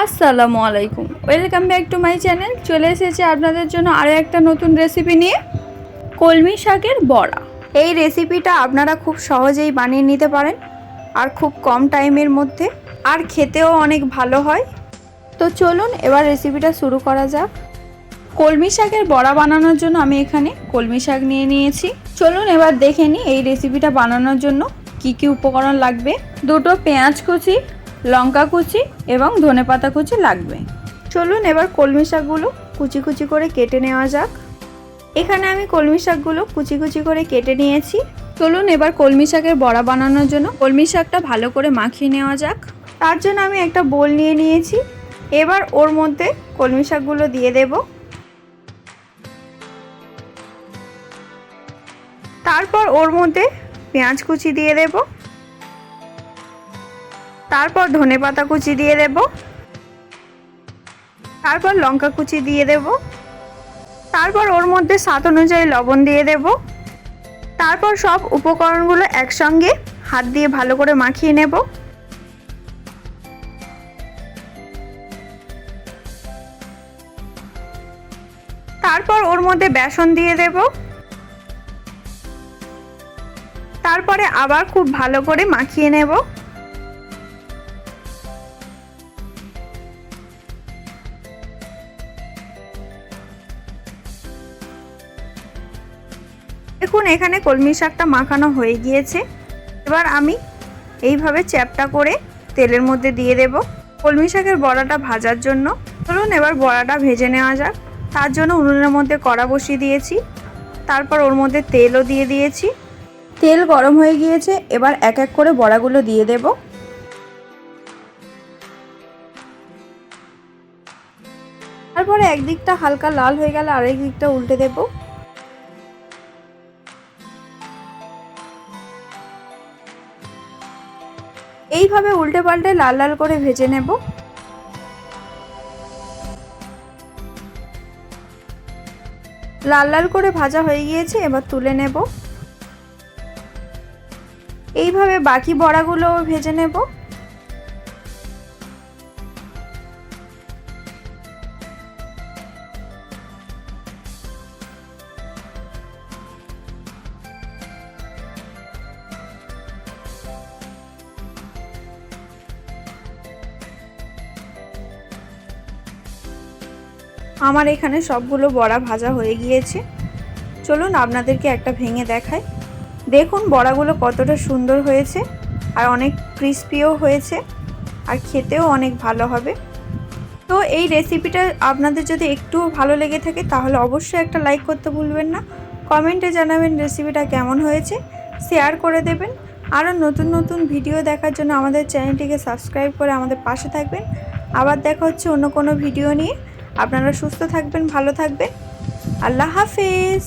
আসসালামু আলাইকুম, welcome back to my channel. চলে এসেছে আপনাদের জন্য আরও একটা নতুন রেসিপি নিয়ে, কলমি শাকের বড়া। এই রেসিপিটা আপনারা খুব সহজেই বানিয়ে নিতে পারেন আর খুব কম টাইমের মধ্যে, আর খেতেও অনেক ভালো হয়। তো চলুন এবার রেসিপিটা শুরু করা যাক। কলমি শাকের বড়া বানানোর জন্য আমি এখানে কলমি শাক নিয়ে নিয়েছি। চলুন এবার দেখে নিই এই রেসিপিটা বানানোর জন্য কি কি উপকরণ লাগবে। দুটো পেঁয়াজ কুচি, লঙ্কা কুচি এবং ধনেপাতা কুচি লাগবে। চলুন এবার কলমি শাকগুলো কুচি কুচি করে কেটে নেওয়া যাক। এখানে আমি কলমি শাকগুলো কুচি কুচি করে কেটে নিয়েছি। চলুন এবার কলমি শাকের বড়া বানানোর জন্য কলমি শাকটা ভালো করে মাখিয়ে নেওয়া যাক। তার জন্য আমি একটা বোল নিয়ে নিয়েছি। এবার ওর মধ্যে কলমি শাকগুলো দিয়ে দেব। তারপর ওর মধ্যে পেঁয়াজ কুচি দিয়ে দেব। তারপর ধনেপাতা কুচি দিয়ে দেব। তারপর লঙ্কা কুচি দিয়ে দেব। তারপর ওর মধ্যে স্বাদ অনুযায়ী লবণ দিয়ে দেব। তারপর সব উপকরণগুলো একসঙ্গে হাত দিয়ে ভালো করে মাখিয়ে নেব। তারপর ওর মধ্যে বেসন দিয়ে দেব। তারপরে আবার খুব ভালো করে মাখিয়ে নেব। দেখুন এখানে কলমি শাকটা মাখানো হয়ে গিয়েছে। এবার আমি এইভাবে চ্যাপটা করে তেলের মধ্যে দিয়ে দেব কলমি শাকের বড়াটা ভাজার জন্য। চলুন এবার বড়াটা ভেজে নেওয়া যাক। তার জন্য উনুনের মধ্যে কড়া বসিয়ে দিয়েছি। তারপর ওর মধ্যে তেলও দিয়ে দিয়েছি। তেল গরম হয়ে গিয়েছে। এবার এক এক করে বড়াগুলো দিয়ে দেব। তারপরে একদিকটা হালকা লাল হয়ে গেলে আরেক দিকটা উল্টে দেব। এইভাবে উল্টে পাল্টে লাল লাল করে ভেজে নেব। লাল লাল করে ভাজা হয়ে গিয়েছে, এবার তুলে নেব। এইভাবে বাকি বড়াগুলো ভেজে নেব। আমার এখানে সবগুলো বড়া ভাজা হয়ে গিয়েছে। চলুন আপনাদেরকে একটা ভেঙে দেখাই। দেখুন বড়াগুলো কতটা সুন্দর হয়েছে আর অনেক ক্রিস্পিও হয়েছে আর খেতেও অনেক ভালো হবে। তো এই রেসিপিটা আপনাদের যদি একটুও ভালো লেগে থাকে তাহলে অবশ্যই একটা লাইক করতে ভুলবেন না। কমেন্টে জানাবেন রেসিপিটা কেমন হয়েছে, শেয়ার করে দেবেন। আরও নতুন নতুন ভিডিও দেখার জন্য আমাদের চ্যানেলটিকে সাবস্ক্রাইব করে আমাদের পাশে থাকবেন। আবার দেখা হচ্ছে অন্য কোনো ভিডিও নিয়ে। আপনারা সুস্থ থাকবেন, ভালো থাকবেন। আল্লাহ হাফেজ।